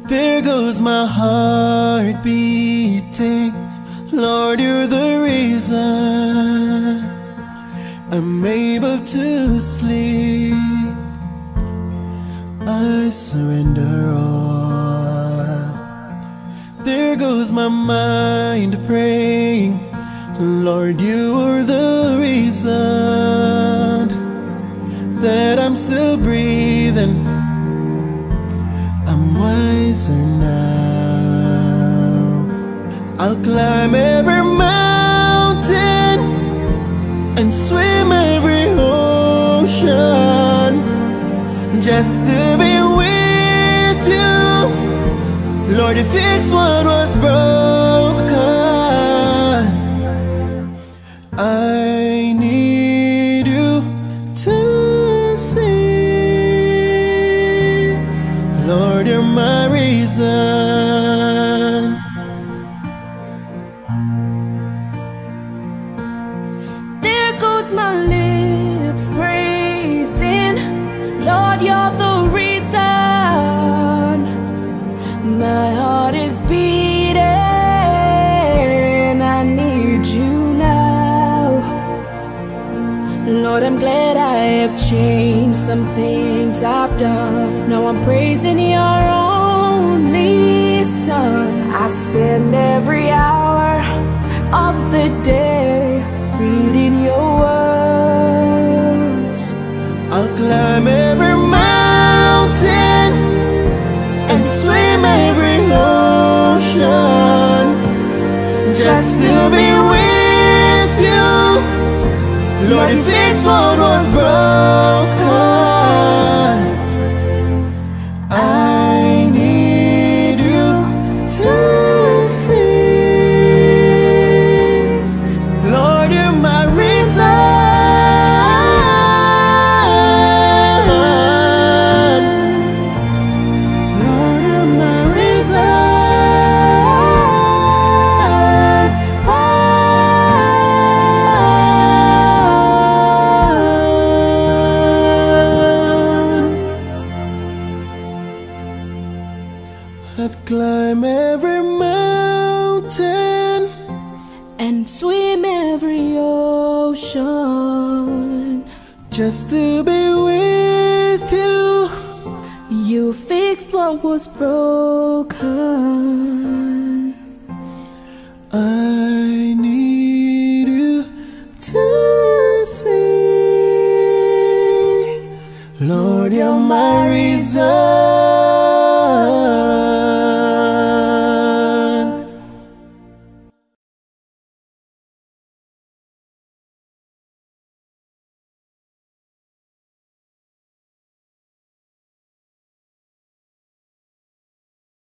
There goes my heart beating. Lord, you're the reason I'm able to sleep. I surrender all. There goes my mind praying. Lord, you are the reason that I'm still breathing. I'm wiser now. I'll climb every mountain and swim every ocean just to be with you. Lord, you fix what was broken. I need you to see. Lord, you're my reason. There goes my lips praising. Lord, you're the reason. My heart is beating. I need you now. Lord, I'm glad I have changed some things I've done. Now I'm praising your only Son. I spend every hour of the day reading your words. I'll climb every mountain and swim every ocean just to be with you. Lord, you fix what was broken. I need you to see. Lord, you're my reason. Lord, you're my reason. I'd climb every mountain And swim every ocean just to be with you. You fixed what was broken. I need you to see. Lord, you're my reason.